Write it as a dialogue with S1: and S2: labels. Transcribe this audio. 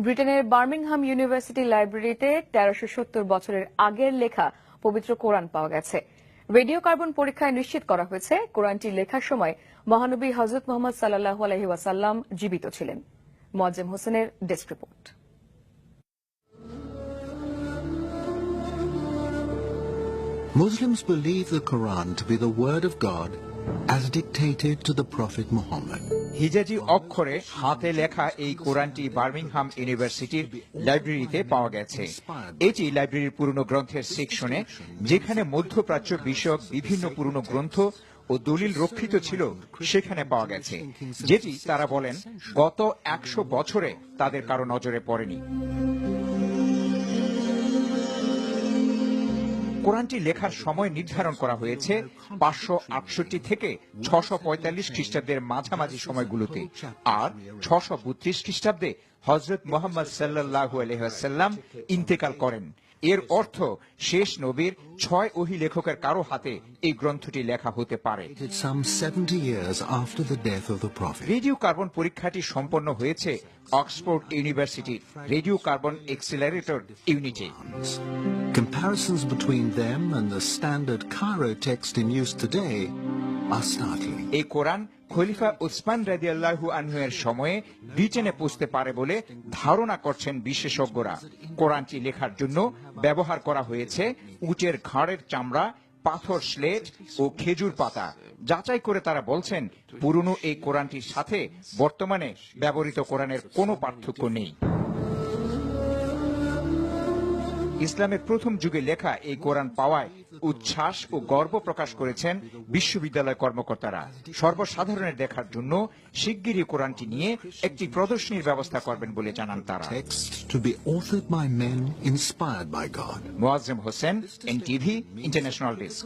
S1: ব্রিটেনের Birmingham university লাইব্রেরিতে ১৩৭০ বছরের আগের লেখা পবিত্র কোরআন পাওয়া গেছে। রেডিও কার্বন পরীক্ষায় নিশ্চিত করা হয়েছে কোরআনটি লেখার সময় মহানবী হযরত মুহাম্মদ সাল্লাল্লাহু আলাইহি ওয়াসাল্লাম জীবিত ছিলেন। মোয়াজ্জেম হোসেনের desk report.
S2: Muslims believe the Quran to be the word of God as dictated to the Prophet Muhammad.
S3: হিজাজি অক্ষরে হাতে লেখা এই কোরআনটি বার্মিংহাম ইউনিভার্সিটির লাইব্রেরিতে পাওয়া গেছে। এটি লাইব্রেরির পুরনো গ্রন্থের সেকশনে, যেখানে মধ্যপ্রাচ্য বিষয়ক বিভিন্ন পুরনো গ্রন্থ ও দলিল রক্ষিত ছিল, সেখানে পাওয়া গেছে, যেটি তারা বলেন গত ১০০ বছরে তাদের কারো নজরে পড়েনি। কোরআনটি লেখার সময় নির্ধারণ করা হয়েছে ৫৬৮ থেকে ৬৪৫ খ্রিস্টাব্দের মাঝামাঝি সময়গুলোতে, আর ৬৩২ খ্রিস্টাব্দে হযরত মুহাম্মদ সাল্লাল্লাহু আলাইহি ওয়াসাল্লাম ইন্তেকাল করেন। এর অর্থ শেষ নবীর ৬ ওহী লেখকের কারো হাতে এই গ্রন্থটি লেখা হতে পারে। রেডিও কার্বন পরীক্ষাটি সম্পন্ন হয়েছে অক্সফোর্ড ইউনিভার্সিটির রেডিও কার্বন এক্সিলারেটর ইউনিটে।
S2: Comparisons between them and the standard Cairo text in use today are startling.
S3: এই কোরআন খলিফা উসমান রাদিয়াল্লাহু আনহু এর সময়ে ব্রিটেনে পৌঁছতে পারে বলে ধারণা করছেন বিশেষজ্ঞরা। কোরআনটি লেখার জন্য ব্যবহার করা হয়েছে উটের ঘাড়ের চামড়া, পাথর স্লেট ও খেজুর পাতা। যাচাই করে তারা বলছেন পুরনো এই কোরআনটির সাথে বর্তমানে ব্যবহৃত কোরআনের কোনো পার্থক্য নেই। ইসলামের প্রথম যুগে লেখা এই কোরআন পাওয়ায় উচ্ছ্বাস ও গর্ব প্রকাশ করেছেন বিশ্ববিদ্যালয় কর্মকর্তারা। সর্বসাধারণের দেখার জন্য শিগগিরই কোরআনটি নিয়ে একটি প্রদর্শনীর ব্যবস্থা করবেন বলে জানান তারা। Moazzem Hossain, NTV international desk.